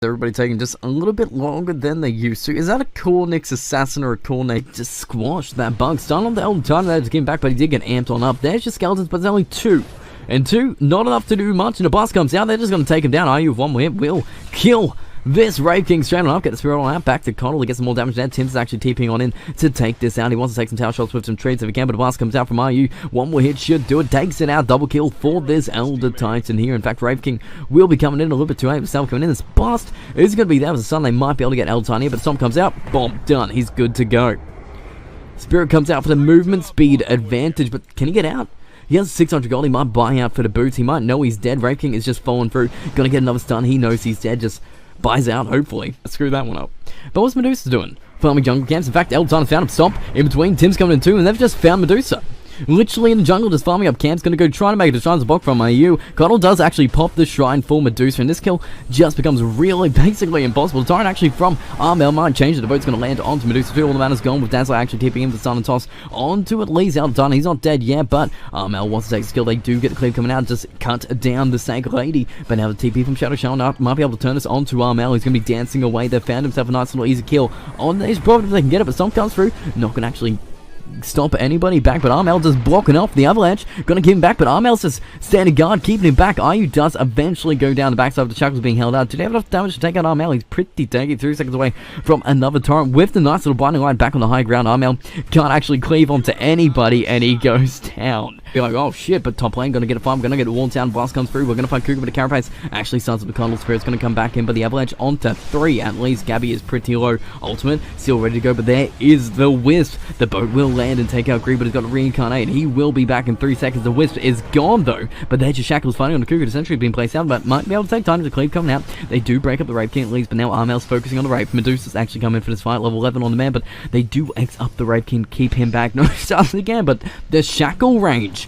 Everybody taking just a little bit longer than they used to. Is that a Cornix assassin or a Cornix just squashed that bug? Starting on the Elden Titan there to get him back, but he did get amped on up. There's your skeletons, but there's only two. And two, not enough to do much. And the boss comes out, they're just going to take him down. IU with one hit will kill this Rave King straight on up. Get the spirit on out. Back to Connell. He gets some more damage there. Tim's actually TPing on in to take this out. He wants to take some tower shots with some trades if he can, but the boss comes out from IU. One more hit should do it. Takes it out. Double kill for this Elder Titan here. In fact, Rave King will be coming in a little bit too late. Himself coming in. This blast is going to be there with the sun. They might be able to get Elder Titan here, but Storm comes out. Bomb. Done. He's good to go. Spirit comes out for the movement speed advantage, but can he get out? He has 600 gold. He might buy out for the boots. He might know he's dead. Rave King is just falling through. Gonna get another stun. He knows he's dead. Just buys out, hopefully. Screw that one up. But what's Medusa doing? Farming jungle camps. In fact, Elton found him. Stop in between. Tim's coming in too, and they've just found Medusa. Literally in the jungle, just farming up camps. Gonna go try to make it a shrine block from IU. Connell does actually pop the shrine for Medusa, and this kill just becomes really basically impossible. The Torrent actually from Armel might change it. The boat's gonna land onto Medusa too. All the mana's gone with Dazzler actually tipping in for Sun and Toss onto at least Elton. He's not dead yet, but Armel wants to take skill. They do get the cleave coming out, just cut down the Sacred Lady. But now the TP from Shadow showing up might be able to turn this onto Armel. He's gonna be dancing away. They found himself a nice little easy kill on these. Probably if they can get it, but Stomp comes through. Not gonna actually stop anybody back, but Armel just blocking off the avalanche. Gonna keep him back, but Armel's just standing guard, keeping him back. IU does eventually go down the backside of the shackles being held out. Did he have enough damage to take out Armel? He's pretty tanky, 3 seconds away from another torrent with the nice little blinding light back on the high ground. Armel can't actually cleave onto anybody, and he goes down. You're like, oh shit, but top lane gonna get a farm, gonna get a wall down. Blast comes through. We're gonna find Cougar, but the Carapace actually starts with the Condor Spirit's gonna come back in, but the avalanche onto 3 at least. Gabby is pretty low. Ultimate still ready to go, but there is the Wisp. The boat will land and take out Greed, but he's got to reincarnate. He will be back in 3 seconds. The Wisp is gone though, but there's your shackles fighting on the Cougar. Essentially being placed out, but might be able to take time to cleave coming out. They do break up the Rave King at least, but now Armel's focusing on the Rave. Medusa's actually coming in for this fight, level 11 on the man, but they do X up the Rave King, keep him back. No, starts again, but the shackle range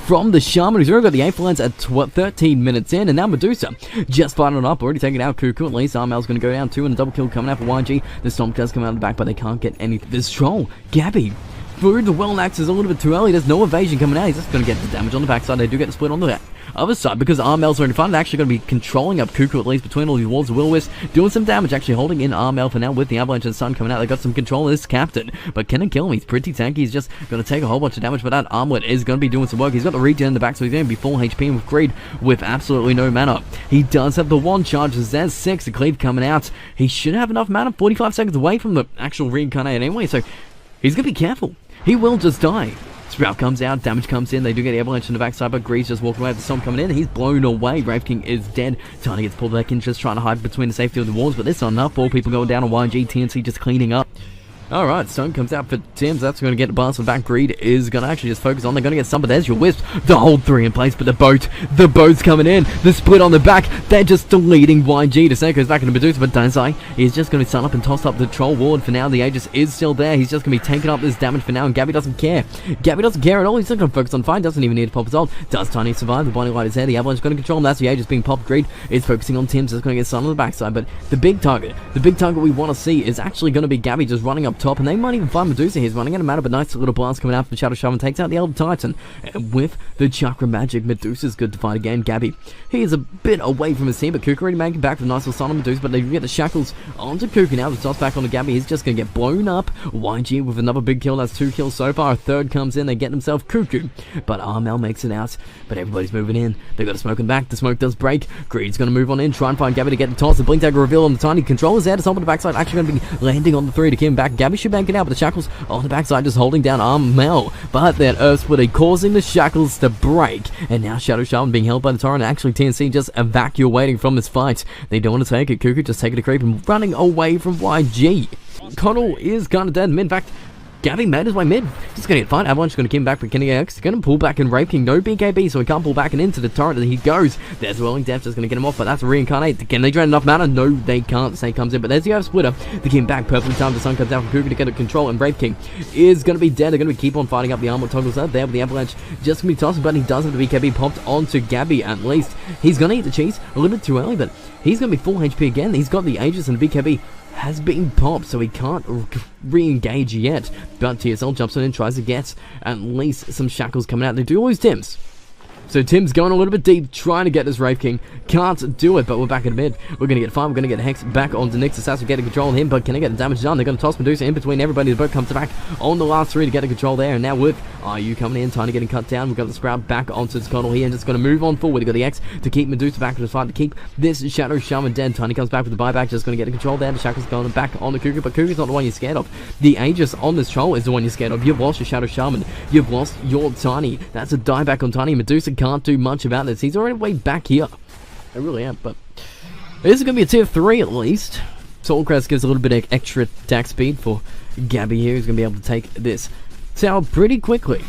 from the Shaman, who's already got the 8th lens at 13 minutes in, and now Medusa just fighting it up, already taking out Cuckoo. At least Armel's going to go down too, and a double kill coming out for YG. The Stomp does come out of the back, but they can't get anything. This troll, Gabby, through the well axe is a little bit too early. There's no evasion coming out. He's just going to get the damage on the backside. They do get the split on the other side because Armel's already fun. They're actually going to be controlling up Cuckoo at least between all these walls. Will-Wisp doing some damage, actually holding in Armel for now with the avalanche and the sun coming out. They got some control of this captain, but can it kill him? He's pretty tanky. He's just going to take a whole bunch of damage, but that armlet is going to be doing some work. He's got the regen in the back, so he's going to be full HP with Greed with absolutely no mana. He does have the one charges. There's 6. The cleave coming out. He should have enough mana. 45 seconds away from the actual reincarnate anyway, so he's going to be careful. He will just die. Sprout comes out, damage comes in, they do get the avalanche in the backside, but Grease just walking away with the Storm coming in, he's blown away. Rave King is dead. Tiny gets pulled back in, just trying to hide between the safety of the walls, but this is not enough. 4 people going down on YG, TNC just cleaning up. Alright, Stone comes out for Tim's. That's going to get the blast back. Greed is going to actually just focus on. They're going to get some, but there's your Wisp. The hold 3 in place, but the boat's coming in. The split on the back. They're just deleting YG. The Seiko's back into Medusa, but Danzai is just going to stun up and toss up the Troll Ward. For now, the Aegis is still there. He's just going to be taking up this damage for now, and Gabby doesn't care. Gabby doesn't care at all. He's just going to focus on fight. Doesn't even need to pop his ult. Does Tiny survive? The Blinding Light is there. The Avalanche is going to control him. That's the Aegis being popped. Greed is focusing on Tim's. Just going to get stun on the backside, but the big target we want to see is actually going to be Gabby just running up top, and they might even find Medusa. He's running out of mana, but nice little blast coming out from Shadow Shaman takes out the Elder Titan. And with the Chakra Magic, Medusa's good to fight again. Gabby, he is a bit away from his team, but Kuka already making back with a nice little stun on Medusa, but they get the shackles onto Kuka now. The toss back on the Gabby. He's just going to get blown up. YG with another big kill. That's 2 kills so far. A third comes in. They get themselves Cuckoo, but Armel makes it out. But everybody's moving in. They got the smoke in the back. The smoke does break. Greed's going to move on in, try and find Gabby to get the toss. The Blink Dagger reveal on the Tiny. Controller's there to stop on the backside. Actually going to be landing on the 3 to keep him back. Gabby should bank it out, but the shackles on the backside just holding down Armel, but that Earth Splitter causing the shackles to break, and now Shadow Shaman being held by the Torrent. Actually TNC just evacuating from this fight. They don't want to take it. Cuckoo just taking a creep and running away from YG. Connell is kind of dead. In fact, Gabby made his way mid. Just gonna get fine. Avalanche gonna come back for Kenny X. Gonna pull back in Rave King. No BKB, so he can't pull back and into the turret. And he goes. There's Whirling Death just gonna get him off, but that's a reincarnate. Can they drain enough mana? No, they can't. Snake comes in, but there's the Earth Splitter. The King back perfectly timed. The sun comes out from Cougar to get a control, and Rave King is gonna be dead. They're gonna keep on fighting up the armor toggles out there, but the Avalanche just gonna be tossed, but he does have the BKB popped onto Gabby at least. He's gonna eat the cheese a little bit too early, but he's gonna be full HP again. He's got the Aegis and the BKB has been popped, so he can't re-engage yet. But TSL jumps in and tries to get at least some shackles coming out. They do lose Tims. So Tim's going a little bit deep, trying to get this Wraith King. Can't do it, but we're back in mid. We're going to get 5. We're going to get Hex back onto Nyx Assassin, getting control of him, but can I get the damage done? They're going to toss Medusa in between everybody. The boat comes back on the last 3 to get the control there. And now with IU coming in, Tiny getting cut down. We've got the Sprout back onto the Scuttle here and just going to move on forward. We've got the X to keep Medusa back in the fight, to keep this Shadow Shaman dead. Tiny comes back with the buyback, just going to get the control there. The Shackle's going back on the Cuckoo, but Cuckoo's not the one you're scared of. The Aegis on this troll is the one you're scared of. You've lost your Shadow Shaman. You've lost your Tiny. That's a dieback on Tiny. Medusa can't do much about this. He's already way back here. I really am, but this is going to be a tier 3 at least. Soulcrest gives a little bit of extra attack speed for Gabby here, who's going to be able to take this tower pretty quickly.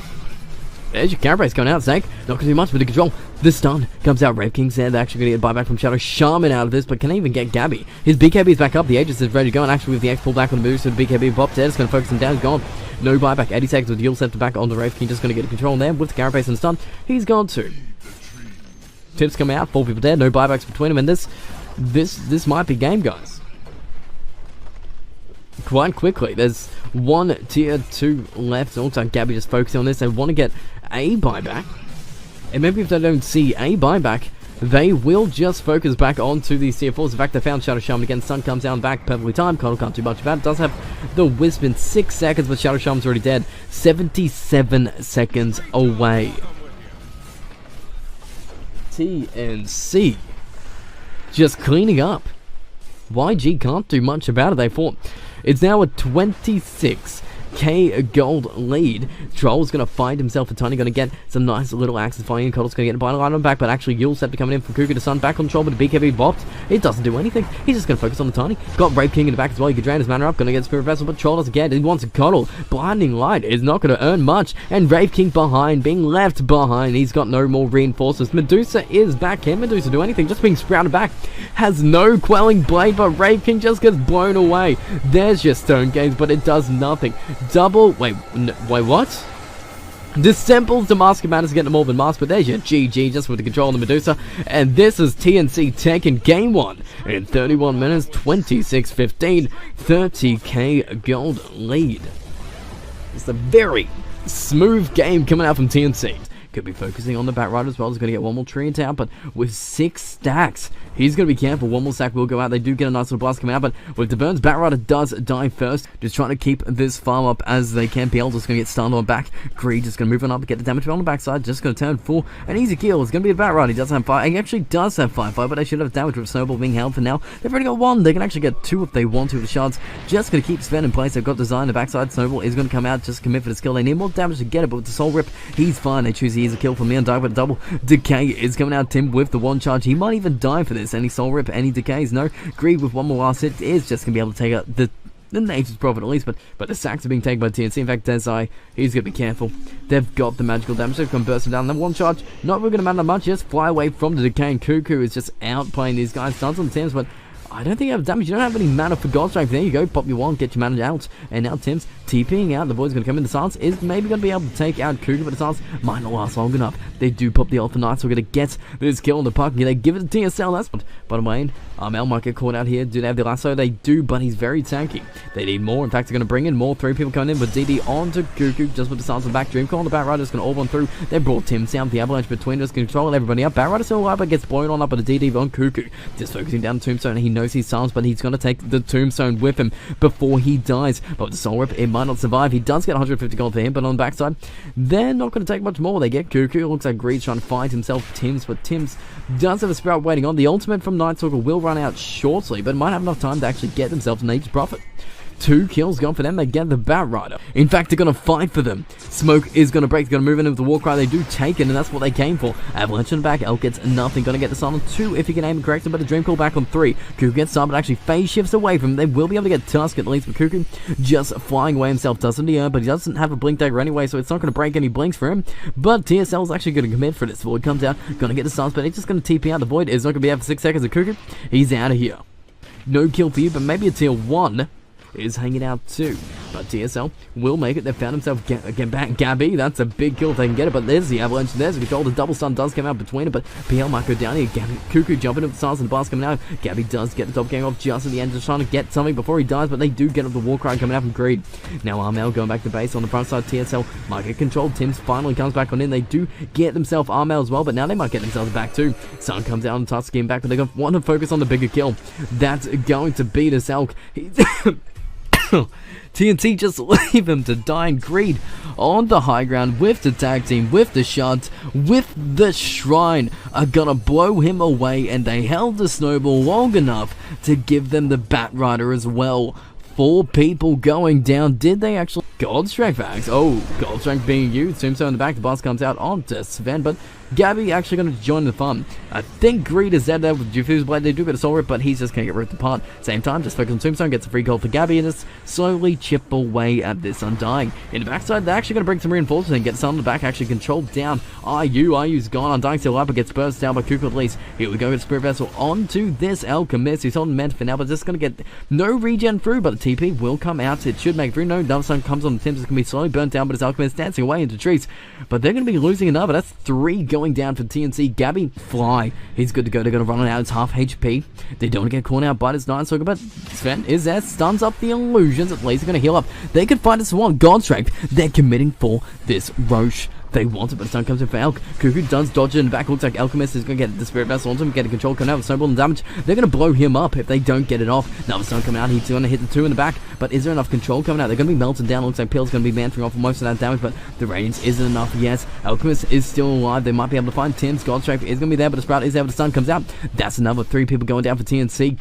There's your Carapace going out, Snake. Not going to do much with the control. The stun comes out. Wraith King's there. They're actually going to get a buyback from Shadow Shaman out of this, but can I even get Gabby? His BKB is back up. The Aegis is ready to go, and actually with the X pull back on the move, so the BKB popped there. It's going to focus him down. He's gone. No buyback. 80 seconds with Yule Scepter back on the Wraith King. Just going to get a control there with the Carapace and stun. He's gone too. Tips come out. 4 people dead. No buybacks between them, and this might be game, guys. Quite quickly. There's one tier 2 left. It looks like Gabby just focusing on this. They want to get a buyback, and maybe if they don't see a buyback, they will just focus back onto these tier 4s. In fact, they found Shadow Shaman again. Sun comes down back, perfectly timed. Connell can't do much about it. Does have the Wisp in 6 seconds, but Shadow Shaman's already dead. 77 seconds away. TNC just cleaning up. YG can't do much about it. They fought. It's now a 26k gold lead. Troll's going to find himself a Tiny, going to get some nice little axes fighting. Coddle's going to get a bite on back, but actually Yule Scepter coming in from Cuckoo to Sun. Back on Troll, but the BKB bopped. It doesn't do anything. He's just going to focus on the Tiny. Got Wraith King in the back as well. He could drain his mana up. Going to get Spirit Vessel, but Troll doesn't get it. He wants a Coddle. Blinding Light is not going to earn much. And Wraith King behind, being left behind. He's got no more reinforcements. Medusa is back. Can Medusa do anything? Just being sprouted back. Has no quelling blade, but Wraith King just gets blown away. There's your Stone Gaze, but it does nothing. Double. Wait, what? Disemples the Mask of Madness getting more than Mask, but there's your GG just with the control on the Medusa. And this is TNC taking game 1 in 31 minutes, 26-15, 30k gold lead. It's a very smooth game coming out from TNC. Could be focusing on the Batrider as well. He's going to get one more tree in town, but with 6 stacks, he's going to be careful. One more stack will go out. They do get a nice little blast coming out, but with the burns, Batrider does die first. Just trying to keep this farm up as they can. PL just going to get stunned on back. Greed just going to move on up and get the damage on the backside. Just going to turn full. An easy kill. It's going to be a Batrider. He does have 5. He actually does have 5, but they should have damage with Snowball being held for now. They've already got 1. They can actually get 2 if they want to with the shards. Just going to keep Sven in place. They've got design on the backside. Snowball is going to come out. Just commit for the skill. They need more damage to get it, but with the Soul Rip, he's fine. They choose he is a kill from me and die with a double. Decay is coming out. Tim with the 1 charge. He might even die for this. Any Soul Rip, any decays, no. Greed with 1 more last hit is just going to be able to take out the Nature's Prophet at least, but the sacks are being taken by TNC. In fact, Desai, he's going to be careful. They've got the magical damage. They're going to burst him down. Then 1 charge, not really going to matter much. Just fly away from the decaying Cuckoo is just outplaying these guys. Stuns on Tim's, but I don't think you have damage. You don't have any mana for God Strength. There you go. Pop your 1, get your mana out. And now Tim's TPing out. The boy's going to come in. The Silence is maybe going to be able to take out Cougar, but the Silence might not last long enough. They do pop the Alpha Knight, so we're going to get this kill on the puck. They give it to TSL. That's bottom lane. Mel might get caught out here. Do they have the lasso? They do, but he's very tanky. They need more. In fact, they're going to bring in more. 3 people coming in, but DD onto Cuckoo just with the Silence on the back. Dreamcall on the Batrider's going to orb on through. They brought Tim down. The Avalanche between us, controlling everybody up. Batrider's still alive, but gets blown on up by the DD on Cuckoo. Just focusing down Tombstone. He knows he's silenced, but he's going to take the Tombstone with him before he dies. But with the Soul Rip, it might not survive. He does get 150 gold for him, but on the backside, they're not going to take much more. They get Cuckoo. It looks like Greed's trying to find himself Tim's, but Tim's does have a Sprout waiting on. The ultimate from Night Stalker will run out shortly, but might have enough time to actually get themselves an Nature's Prophet. 2 kills gone for them. They get the Batrider. In fact, they're going to fight for them. Smoke is going to break. They're going to move in with the Warcry. They do take it, and that's what they came for. Avalanche on the back. Elk gets nothing. Going to get the Sun on 2 if he can aim and correct him, but a Dream Call back on 3. Cuckoo gets some, but actually phase shifts away from him. They will be able to get Tusk at least, but Cuckoo just flying away himself. Doesn't he earn, but he doesn't have a Blink Dagger anyway, so it's not going to break any blinks for him. But TSL is actually going to commit for this. Void comes out. Going to get the Suns, but he's just going to TP out. The Void is not going to be out for 6 seconds. The Cuckoo, he's out of here. No kill for you, but maybe a tier 1 is hanging out too. but TSL will make it. They found himself again back. Gabby, that's a big kill if they can get it, but there's the avalanche, there's the control. The double stun does come out between it, but PL might go down here. Gabby, Cuckoo jumping up the stars and the bars coming out. Gabby does get the top game off just at the end, just trying to get something before he dies, but they do get up the war cry coming out from Greed. Now Armel going back to base on the front side. TSL might get controlled. Tim's finally comes back on in. They do get themselves Armel as well, but now they might get themselves back too. Sun comes out and Tusk getting back, but they're going to want to focus on the bigger kill. That's going to be this Elk. TNC just leave him to die, and Greed on the high ground with the tag team, with the shards, with the shrine are gonna blow him away, and they held the snowball long enough to give them the Bat Rider as well. 4 people going down. Did they actually? Gold Strength Axe. Oh, Gold Strength being used. Tombstone in the back. The boss comes out onto Sven, but Gabby actually going to join the fun. I think Greed is dead there with Diffuse Blade. They do get a soul rip, but he's just going to get ripped apart. Same time, just focus on Tombstone, gets a free gold for Gabby, and just slowly chip away at this Undying. In the backside, they're actually going to bring some reinforcements and get some on the back, actually controlled down. IU's gone. Undying still up, but gets burst down by Cuckoo at least. Here we go with Spirit Vessel onto this Alchemist, who's holding meant for now, but just going to get no regen through, but the TP will come out. It should make through. No, another sun comes on the Tims. It's going to be slowly burnt down, but his Alchemist dancing away into trees. But they're going to be losing another. That's 3 going down for TNC. Gabby, fly. He's good to go. They're going to run it out. It's half HP. They don't get caught out by this Night Stalker, but Sven is there. Stuns up the illusions. At least they're going to heal up. They could find a Swan. God Strength. They're committing for this Roche. They want it, but the stun comes in for Elk. Cuckoo does dodge it in the back. Looks like Alchemist is going to get the Spirit Vessel onto him, getting control coming out with Snowball and damage. They're going to blow him up if they don't get it off. Now the stun coming out. He's going to hit the 2 in the back, but is there enough control coming out? They're going to be melted down. Looks like Peel's going to be mantling off for most of that damage, but the radiance isn't enough. Yes, Alchemist is still alive. They might be able to find Tim's. God Strength is going to be there, but the Sprout is there, but the stun comes out. That's another 3 people going down for TNC.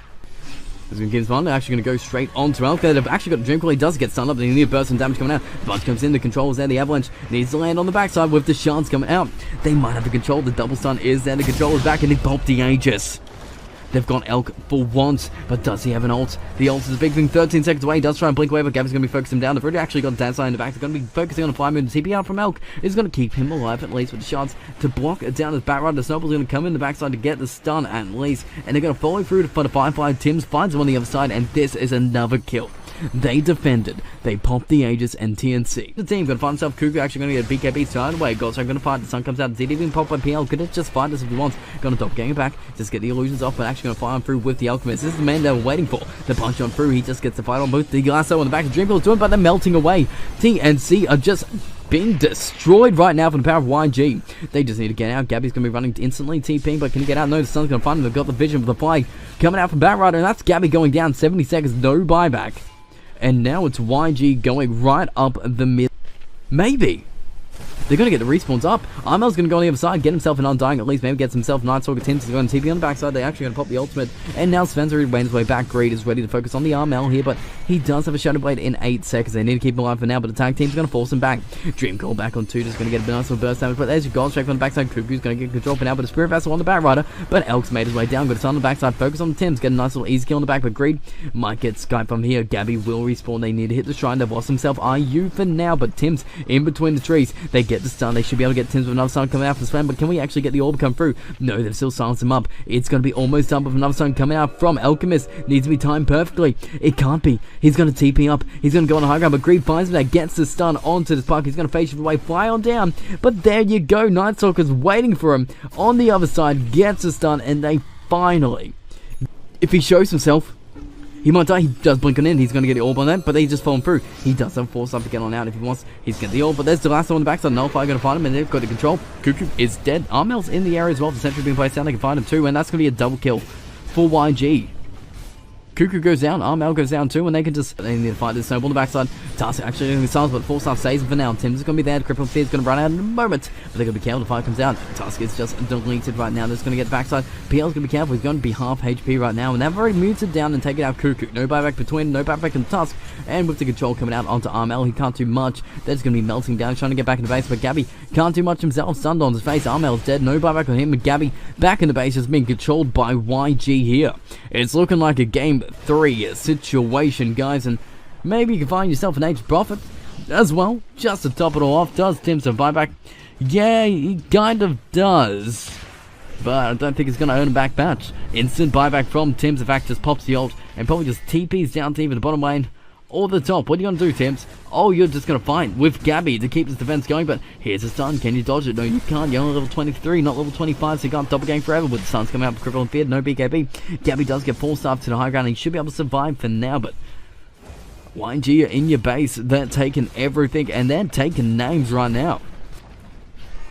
As we get fun, they're actually going to go straight onto Elk. They've actually got a Dream Coil. He does get stunned up. They need a burst and damage coming out. The bunch comes in. The control is there. The avalanche needs to land on the backside with the shards coming out. They might have the control. The double stun is there. The control is back, and they pulp the Aegis. They've gone Elk for once, but does he have an ult? The ult is a big thing, 13 seconds away. He does try and blink away, but Gabby's going to be focusing him down. They've already actually got Dance in the back. They're going to be focusing on a 5-minute TP out from Elk. Is going to keep him alive at least with the shots to block it down his Bat Rider. The Snowball's going to come in the backside to get the stun at least, and they're going to follow through for the Firefly. Tim's finds him on the other side, and this is another kill. They defended. They popped the Aegis and TNC. The team going to find himself. Cuckoo actually going to get BKB started away. Goldstrike going to fight. The sun comes out. ZD being popped by PL. Could it just fight us if he wants? Going to top getting it back. Just get the illusions off, but actually going to fire him through with the Alchemist. This is the man they were waiting for. The punch on through. He just gets the fight on both. The Lasso on the back. The Dream Coil's doing, but they're melting away. TNC are just being destroyed right now from the power of YG. They just need to get out. Gabby's going to be running instantly. TPing, but can he get out? No, the sun's going to find him. They've got the vision for the fly coming out from Bat Rider, and that's Gabby going down. 70 seconds. No buyback. And now it's YG going right up the mid. Maybe. They're going to get the respawns up. Armel's going to go on the other side, get himself an Undying at least, maybe gets himself Night Stalker. Tim's going to TP on the backside. They're actually going to pop the ultimate. And now Spencer made his way back. Greed is ready to focus on the Armel here, but he does have a Shadow Blade in 8 seconds. They need to keep him alive for now, but the tag team's going to force him back. Dream Coil back on 2, just going to get a nice little burst damage, but there's your Gold Strike on the backside. Cuckoo's going to get control for now, but a Spirit Vessel on the Bat Rider, but Elk's made his way down. Got a stun on the backside, focus on the Tims, get a nice little easy kill on the back, but Greed might get Skype from here. Gabby will respawn. They need to hit the shrine. They've lost himself IU for now, but Tims in between the trees. They get the stun. They should be able to get Tims with another stun coming out from Sven, but can we actually get the orb come through? No, they've still silenced him up. It's going to be almost done with another stun coming out from Alchemist. Needs to be timed perfectly. It can't be. He's going to TP up. He's going to go on the high ground, but Greed finds him there, gets the stun onto the spark. He's going to face shift away, fly on down, but there you go. Night Stalker's waiting for him on the other side, gets the stun, and they finally, if he shows himself, he might die. He does blink on in. He's going to get the orb on that, but they just fall him through. He does have force up to get on out if he wants. He's going to get the orb, but there's the last one on the backside. Nullify going to find him, and they've got the control. Cuckoo is dead. Armel's in the area as well. The sentry being placed down. They can find him too, and that's going to be a double kill for YG. Cuckoo goes down, Armel goes down too, and they need to fight this Snowball on the backside. Tusk actually doing the silence, but Full Staff saves him for now. Tim's is going to be there, Crippled Fear's going to run out in a moment, but they're going to be careful. The fight comes out. Tusk is just deleted right now. They're just going to get the backside. PL's going to be careful. He's going to be half HP right now, and they've already muted down and taken out Cuckoo. No buyback between, no buyback in Tusk, and with the control coming out onto Armel, he can't do much. They're just going to be melting down, trying to get back in the base, but Gabby can't do much himself. Stunned on his face. Armel's dead. No buyback on him, but Gabby back in the base is being controlled by YG here. It's looking like a game 3 situation, guys, and maybe you can find yourself an Aged Prophet as well, just to top it all off. Does Tim survive back? Yeah, he kind of does, but I don't think he's going to earn a back patch. Instant buyback from Tim's, in fact, just pops the ult and probably just TPs down to even the bottom lane or the top. What are you going to do, Tim's? Oh, you're just going to fight with Gabby to keep this defense going, but here's a stun. Can you dodge it? No, you can't. You're only level 23, not level 25, so you can't double game forever with the stuns coming out for Cripple and Fear. No BKB. Gabby does get 4-star to the high ground, and he should be able to survive for now, but YG are in your base. They're taking everything, and they're taking names right now.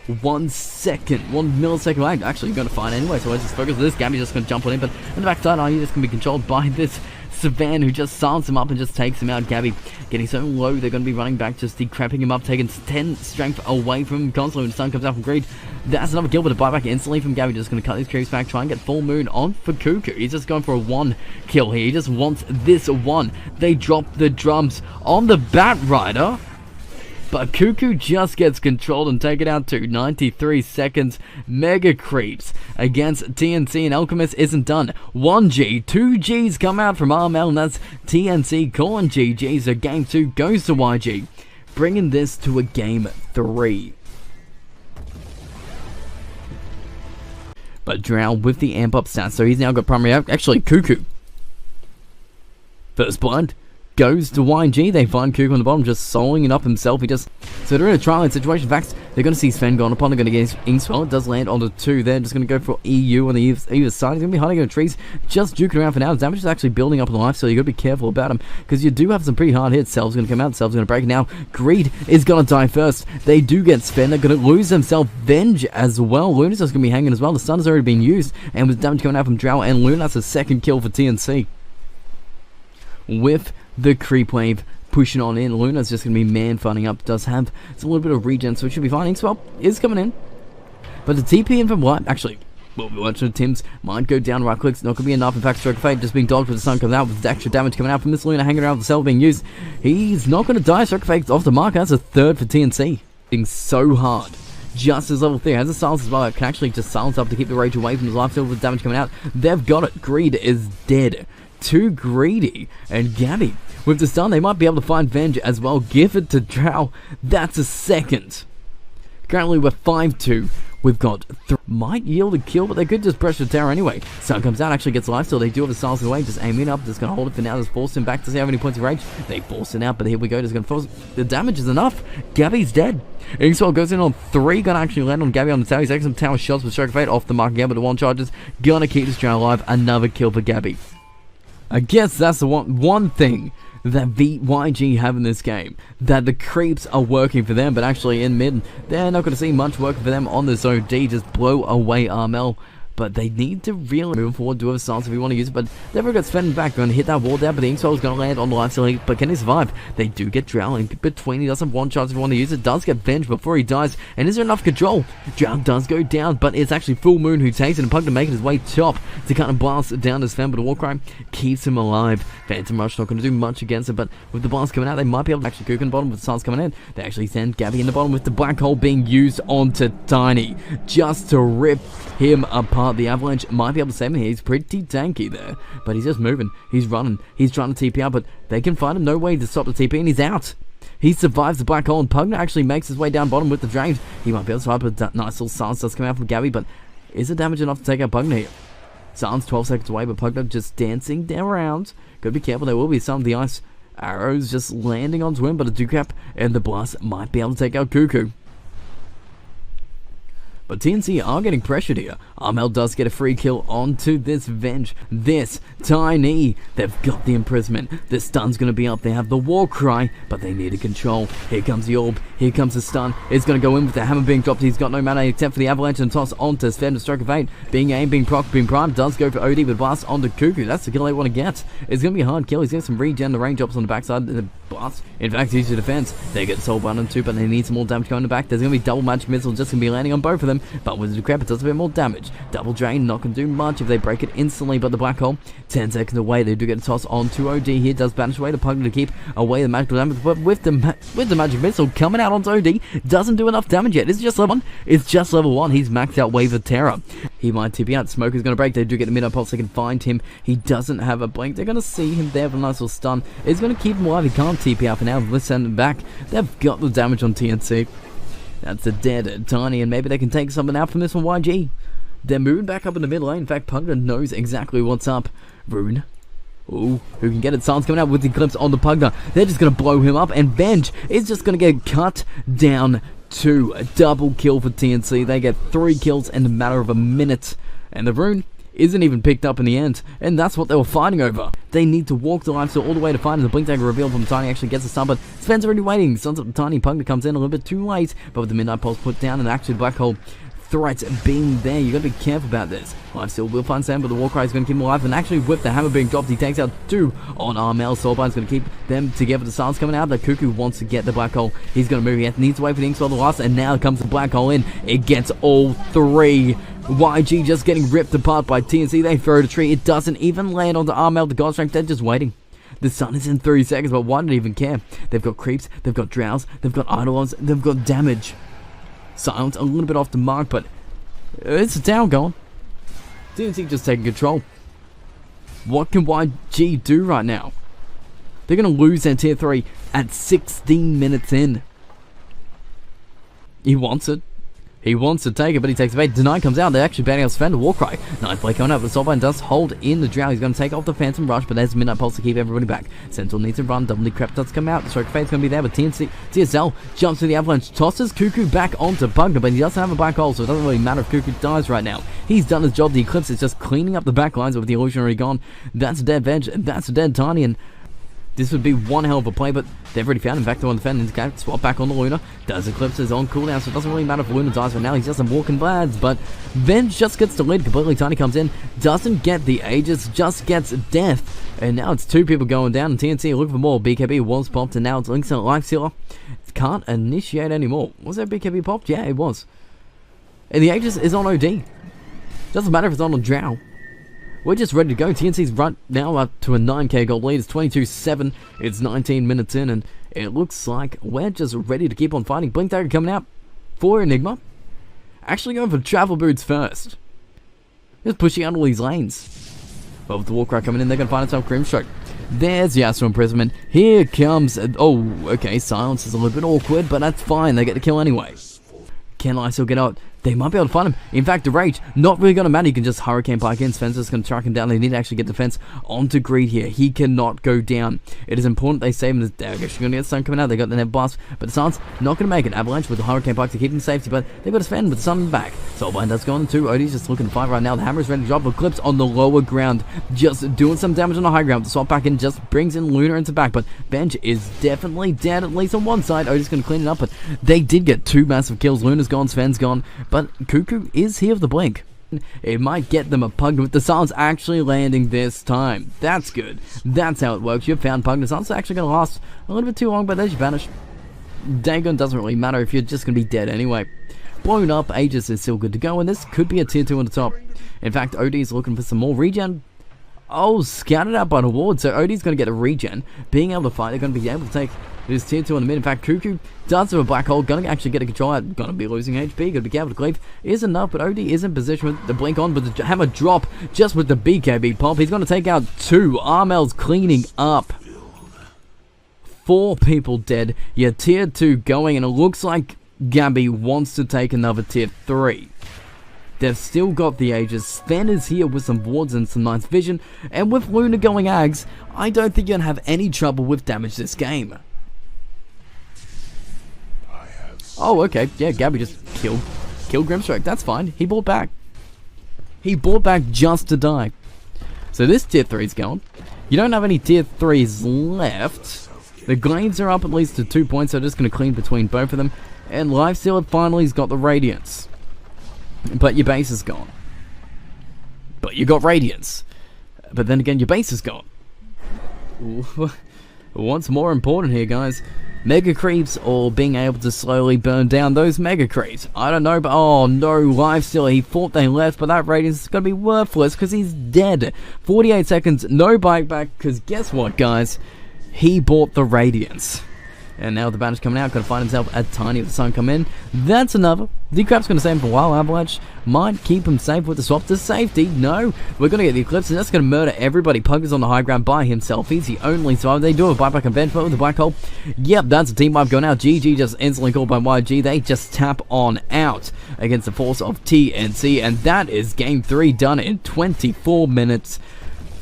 1 millisecond lag. Actually, you're going to find anyway, so let's just focus on this. Gabby's just going to jump on in, but on the backside, are you just going to be controlled by this Savan, who just silence him up and just takes him out. Gabby getting so low, they're going to be running back, just decrapping him up, taking 10 strength away from him constantly when the stun comes out from Greed. That's another kill, but a buyback instantly from Gabby. Just going to cut these creeps back, try and get Full Moon on for Cuckoo. He's just going for a 1 kill here. He just wants this one. They drop the drums on the Bat Rider, but Cuckoo just gets controlled and taken out to 93 seconds. Mega creeps against TNC, and Alchemist isn't done. 1G, 2Gs come out from RML, and that's TNC calling GG. So game 2 goes to YG, bringing this to a game 3. But Drow with the amp up stats, so he's now got primary. Actually, Cuckoo. First blood goes to YG. They find Cuckoo on the bottom, just soloing it up himself. So they're in a trial situation. In fact, they're going to see Sven gone upon. They're going to get his Inkspell. It does land on the 2 there. Just going to go for EU on the either side. He's going to be hiding in the trees, just juking around for now. The damage is actually building up in life, so you got to be careful about him, because you do have some pretty hard hits. Selv's going to come out. Selv's going to break now. Greed is going to die first. They do get Sven. They're going to lose themselves. Venge as well. Luna's just going to be hanging as well. The stun has already been used, and with damage coming out from Drow and Luna, that's a second kill for TNC. With the creep wave pushing on in, Luna's just going to be man-fighting up. Does have a little bit of regen, so it should be fine. Inkspell is coming in, but the TP in from what? Actually, well, we watch Tim's might go down. Right clicks not going to be enough. In fact, Stroke of Fate just being dodged with the sun comes out with the extra damage coming out from this Luna hanging around with the cell being used. He's not going to die. Stroke of Fate's off the mark. That's a third for TNC. Being so hard. Just as level 3 has a silence as well. It can actually just silence up to keep the rage away from his life steal with damage coming out. They've got it. Greed is dead. Too greedy, and Gabby with the stun, they might be able to find Venge as well. Give it to Drow. That's a second. Currently we're 5-2. We've got might yield a kill, but they could just pressure the tower anyway. Sun comes out, actually gets life steal. They do have a silence away, just aiming up, just gonna hold it for now. Just force him back to see how many points of rage. They force it out, but here we go, just gonna force. The damage is enough. Gabby's dead. Inkspell goes in on 3, gonna actually land on Gabby on the tower. He's taking some tower shots with Stroke of Fate off the mark again, but the 1 charges. Gonna keep this Drow alive. Another kill for Gabby. I guess that's the one thing that YG have in this game, that the creeps are working for them, but actually in mid, they're not going to see much work for them on this OD, just blow away RML. But they need to really move forward, do have a silence if you want to use it, but they've got Sven back, going to hit that wall down, but the Inkspell is going to land on the life steal, but can he survive? They do get Drow in between. He does have 1 chance if you want to use it, does get Venge before he dies, and is there enough control? Drow does go down, but it's actually Full Moon who takes it, and Pug to make it his way top to kind of blast down to Sven, but a Warcry keeps him alive. Phantom Rush not going to do much against it, but with the blast coming out, they might be able to actually cook in the bottom with the stars coming in. They actually send Gabby in the bottom with the black hole being used onto Tiny, just to rip him apart. The Avalanche might be able to save him here. He's pretty tanky there, but he's just moving. He's running. He's trying to TP out, but they can find him. No way to stop the TP, and he's out. He survives the black hole, and Pugna actually makes his way down bottom with the drains. He might be able to survive, but that nice little silence does come out from Gabby, but is it damage enough to take out Pugna here? Silence 12 seconds away, but Pugna just dancing down around. Gotta be careful. There will be some of the ice arrows just landing onto him, but a Ducap and the blast might be able to take out Cuckoo. But TNC are getting pressured here. RML does get a free kill onto this Venge. This Tiny. They've got the imprisonment. The stun's going to be up. They have the war cry, but they need a control. Here comes the orb. Here comes the stun. It's going to go in with the hammer being dropped. He's got no mana except for the avalanche and toss onto Sven. Stroke of 8. Being aimed, being proc, being primed. Does go for OD with blast onto Cuckoo. That's the kill they want to get. It's going to be a hard kill. He's getting some regen. The range drops on the backside. The blast. In fact, he's to defense. They get soul button too, but they need some more damage going back. There's going to be double magic missile just going to be landing on both of them. But with the decrep, it does a bit more damage. Double drain, not going to do much if they break it instantly, but the black hole, 10 seconds away, they do get a toss on to OD here, does banish away the Pugna to keep away the magical damage, but with the magic missile coming out onto OD, doesn't do enough damage yet. It's just level 1. It's just level 1. He's maxed out Wave of Terror. He might TP out. Smoke is going to break. They do get the mid-up pulse. They can find him. He doesn't have a blink. They're going to see him there for a nice little stun. It's going to keep him alive. He can't TP out for now. Let's send him back. They've got the damage on TNC. That's a dead Tiny, and maybe they can take something out from this one, YG. They're moving back up in the mid lane. In fact, Pugna knows exactly what's up. Rune Ooh, who can get it? Silence coming out with the Eclipse on the Pugner. They're just going to blow him up, and Venge is just going to get cut down to a double kill for TNC. They get 3 kills in a matter of a minute, and the rune isn't even picked up in the end, and that's what they were fighting over. They need to walk the lifesteal all the way to find, and the Blink Dagger reveal from Tiny actually gets a stun, but Sven's already waiting. Suns up the Tiny, Pugner comes in a little bit too late, but with the Midnight Pulse put down, and actually the Black Hole threats being there, you gotta be careful about this. Lifesteal will find Sam, but the Warcry is gonna keep him alive, and actually with the hammer being dropped, he takes out 2 on Armel. Soulbine's gonna keep them together. The Silence coming out, but Cuckoo wants to get the Black Hole. He's gonna move, he needs to wait for the Inkswell to last, and now comes the Black Hole in. It gets all 3. YG just getting ripped apart by TNC. They throw the tree, it doesn't even land onto Armel. The God Strength, they're just waiting. The sun is in 30 seconds, but why do they even care? They've got creeps, they've got drowse, they've got eidolons, they've got damage. Silence a little bit off the mark, but it's a town going. TNC just taking control. What can YG do right now? They're going to lose their tier 3 at 16 minutes in. He wants it. He wants to take it, but he takes it bait. Deny comes out. They're actually banning out Sven. Warcry. Nice play coming up. The Soulbind does hold in the Drow. He's going to take off the Phantom Rush, but there's Midnight Pulse to keep everybody back. Sentinel needs to run. Double Decrep does come out. The Stroke of Fate's going to be there, but TSL jumps to the Avalanche. Tosses Cuckoo back onto Pugner, but he doesn't have a Black Hole, so it doesn't really matter if Cuckoo dies right now. He's done his job. The Eclipse is just cleaning up the back lines, but with the Illusion already gone, that's a dead Venge. That's a dead Tiny, and this would be one hell of a play, but they've already found him. Back to one defend, and swap back on the Luna. Does Eclipse is on cooldown, so it doesn't really matter if Luna dies right now. He's just a walking lads, but Venge just gets the lead completely. Tiny comes in, doesn't get the Aegis, just gets death. And now it's 2 people going down, and TNC looking for more. BKB was popped, and now it's Link's Lifestealer. Can't initiate anymore. Was that BKB popped? Yeah, it was. And the Aegis is on OD. Doesn't matter if it's on Drow. We're just ready to go. TNC's right now up to a 9k gold lead. It's 22-7. It's 19 minutes in, and it looks like we're just ready to keep on fighting. Blink Dagger coming out for Enigma. Actually going for travel boots first. Just pushing out all these lanes. But with the Warcry coming in, they're going to find itself Grimstroke. There's Yasuo Imprisonment. Here comes... oh, okay, Silence is a little bit awkward, but that's fine. They get the kill anyway. Can I still get out? They might be able to find him. In fact, the Rage, not really going to matter. You can just Hurricane Pike in. Spencer's going to track him down. They need to actually get defense onto Greed here. He cannot go down. It is important they save him. They're actually going to get Sun coming out. They got the Net Blast, but the Sun's not going to make it. Avalanche with the Hurricane Pike to keep him safety, but they've got to defend with the Sun back. Soulbind does go on too. Odie's just looking to fight right now. The Hammer is ready to drop. Eclipse on the lower ground, just doing some damage on the high ground. The swap back in just brings in Luna into back, but Bench is definitely dead, at least on one side. Odie's going to clean it up, but they did get 2 massive kills. Luna's gone, Sven's gone, but Cuckoo is here with the blink. It might get them a Pugner with the Silence actually landing this time. That's good. That's how it works. You've found Pugner. Silence actually going to last a little bit too long, but there's your vanish. Dagon doesn't really matter if you're just going to be dead anyway. Blown up, Aegis is still good to go, and this could be a tier 2 on the top. In fact, OD is looking for some more regen. Oh, scouted out by the ward, so OD's going to get a regen. Being able to fight, they're going to be able to take this tier 2 in the mid. In fact, Cuckoo does have a Black Hole, going to actually get a control out, going to be losing HP, going to be careful to cleave. Is enough, but OD is in position with the blink on, but the hammer drop just with the BKB pop. He's going to take out 2. Armel's cleaning up. 4 people dead. Yeah, tier 2 going, and it looks like Gabby wants to take another tier 3. They've still got the Aegis. Sven is here with some wards and some nice vision, and with Luna going Ags, I don't think you're going to have any trouble with damage this game. Oh, okay. Yeah, Gabby just killed Grimstroke. That's fine. He bought back. He bought back just to die. So this tier 3 is gone. You don't have any tier 3s left. The Glades are up at least to 2 points, so just going to clean between both of them. And Lifesteal finally's got the Radiance. But your base is gone. But you got Radiance. But then again, your base is gone. What's more important here, guys? Mega Creeps or being able to slowly burn down those Mega Creeps? I don't know, but oh no, Lifesteal, he thought they left, but that Radiance is going to be worthless because he's dead. 48 seconds, no bike back, because guess what, guys? He bought the Radiance. And now the Banner's coming out, going to find himself a Tiny with the Sun come in. That's another. Decrap's going to save him for a while. Avalanche might keep him safe with the swap to safety. No, we're going to get the Eclipse, and that's going to murder everybody. Pug is on the high ground by himself. He's the only survivor. They do have a buyback and bench, but with the Black Hole, yep, that's a team wipe going out. GG just instantly called by YG. They just tap on out against the force of TNC, and that is game 3 done in 24 minutes.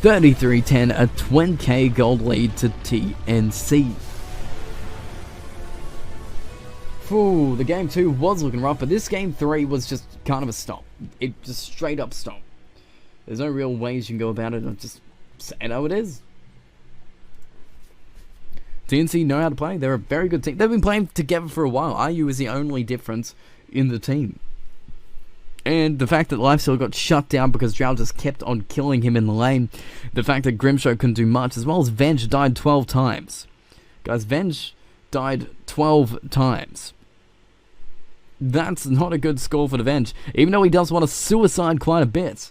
33-10, a 20k gold lead to TNC. Ooh, the game 2 was looking rough, but this game 3 was just kind of a stomp. It just straight up stomp. There's no real ways you can go about it. I'm just saying how it is. TNC know how to play. They're a very good team. They've been playing together for a while. IU is the only difference in the team. And the fact that Lifesteal got shut down because Drow just kept on killing him in the lane. The fact that Grimshow couldn't do much, as well as Venge died 12 times. Guys, Venge died 12 times. That's not a good score for the Venge. Even though he does want to suicide quite a bit.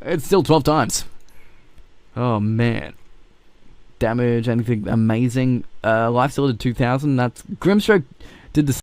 It's still 12 times. Oh, man. Damage, anything amazing. Lifesteal did 2,000. That's Grimstroke did the